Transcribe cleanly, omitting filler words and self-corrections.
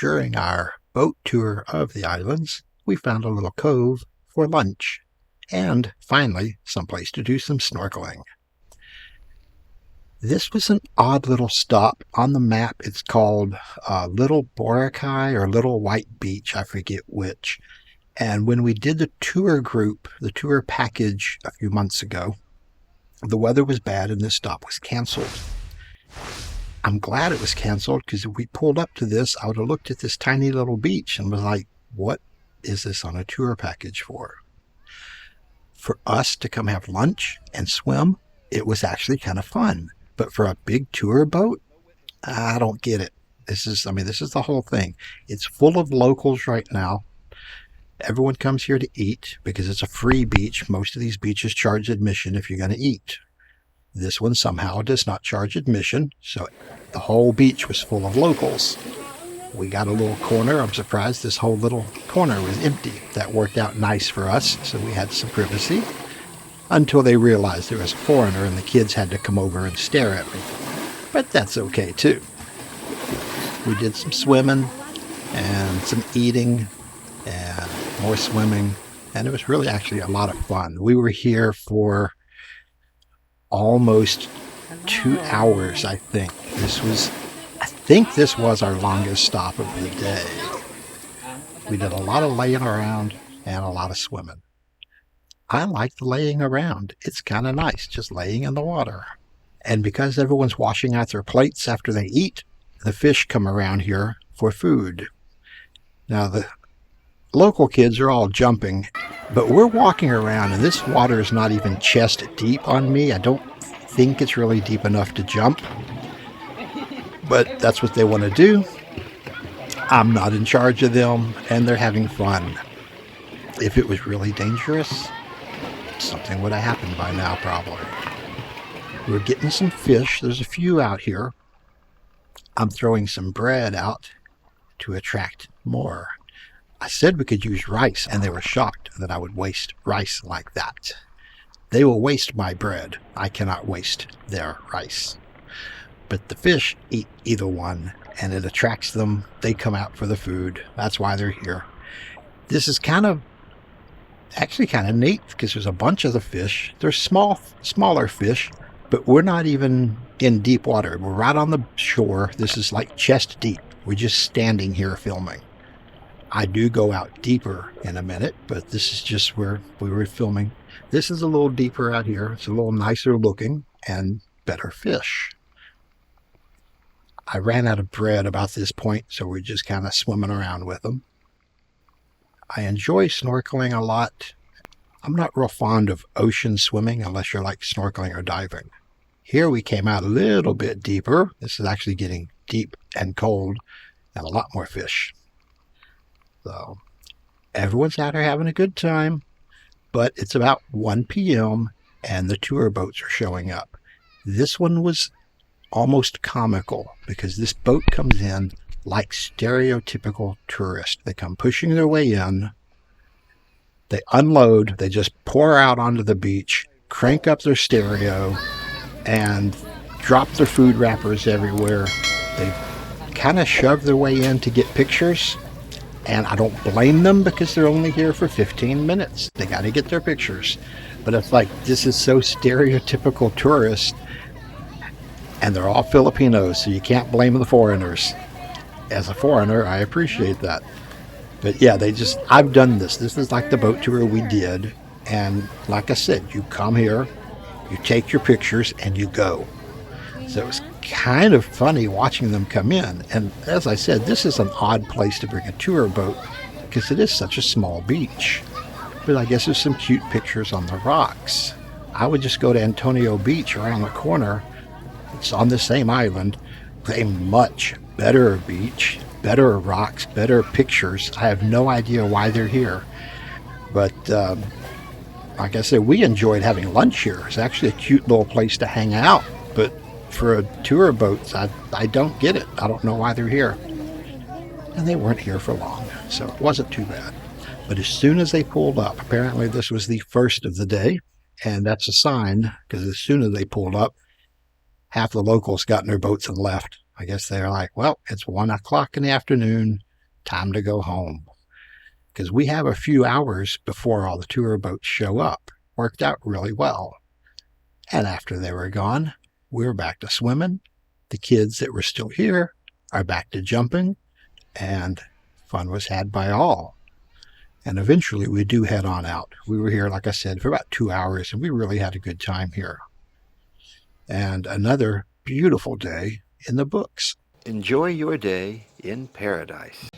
During our boat tour of the islands, we found a little cove for lunch and, finally, someplace to do some snorkeling. This was an odd little stop. On the map, it's called Little Boracay or Little White Beach, I forget which. And when we did the tour package a few months ago, the weather was bad and this stop was canceled. I'm glad it was canceled, because if we pulled up to this, I would have looked at this tiny little beach and was like, what is this on a tour package for? For us to come have lunch and swim, it was actually kind of fun. But for a big tour boat, I don't get it. This is the whole thing. It's full of locals right now. Everyone comes here to eat because it's a free beach. Most of these beaches charge admission if you're going to eat. This one somehow does not charge admission, so the whole beach was full of locals. We got a little corner. I'm surprised this whole little corner was empty. That worked out nice for us, so we had some privacy, until they realized there was a foreigner and the kids had to come over and stare at me. But that's okay, too. We did some swimming and some eating and more swimming, and it was really actually a lot of fun. We were here for almost 2 hours, I think. I think this was our longest stop of the day. We did a lot of laying around and a lot of swimming. I like the laying around. It's kind of nice, just laying in the water. And because everyone's washing out their plates after they eat, the fish come around here for food. Now, the local kids are all jumping, but we're walking around, and this water is not even chest deep on me. I don't think it's really deep enough to jump, but that's what they want to do. I'm not in charge of them, and they're having fun. If it was really dangerous, something would have happened by now, probably. We're getting some fish. There's a few out here. I'm throwing some bread out to attract more. I said we could use rice, and they were shocked that I would waste rice like that. They will waste my bread. I cannot waste their rice. But the fish eat either one, and it attracts them. They come out for the food. That's why they're here. This is actually kind of neat, because there's a bunch of the fish. They're smaller fish, but we're not even in deep water. We're right on the shore. This is like chest deep. We're just standing here filming. I do go out deeper in a minute, but this is just where we were filming. This is a little deeper out here. It's a little nicer looking and better fish. I ran out of bread about this point, so we're just kind of swimming around with them. I enjoy snorkeling a lot. I'm not real fond of ocean swimming unless you're like snorkeling or diving. Here we came out a little bit deeper. This is actually getting deep and cold and a lot more fish. So everyone's out here having a good time, but it's about 1 p.m. and the tour boats are showing up. This one was almost comical because this boat comes in like stereotypical tourists. They come pushing their way in, they unload, they just pour out onto the beach, crank up their stereo, and drop their food wrappers everywhere. They kind of shove their way in to get pictures. And I don't blame them, because they're only here for 15 minutes. They got to get their pictures. But it's like, this is so stereotypical tourist. And they're all Filipinos, so you can't blame the foreigners. As a foreigner, I appreciate that. But yeah, I've done this. This is like the boat tour we did. And like I said, you come here, you take your pictures, and you go. So it was kind of funny watching them come in. And as I said, this is an odd place to bring a tour boat because it is such a small beach. But I guess there's some cute pictures on the rocks. I would just go to Antonio Beach around the corner. It's on the same island. A much better beach, better rocks, better pictures. I have no idea why they're here. But like I said, we enjoyed having lunch here. It's actually a cute little place to hang out. But for a tour boats, I don't get it. I don't know why they're here. And they weren't here for long, so it wasn't too bad. But as soon as they pulled up, apparently this was the first of the day, and that's a sign, because as soon as they pulled up, half the locals got in their boats and left. I guess they're like, well, it's 1 o'clock in the afternoon. time to go home. Because we have a few hours before all the tour boats show up. Worked out really well. And after they were gone, we were back to swimming. The kids that were still here are back to jumping, and fun was had by all. And eventually we do head on out. We were here, like I said, for about 2 hours, and we really had a good time here. And another beautiful day in the books. Enjoy your day in paradise.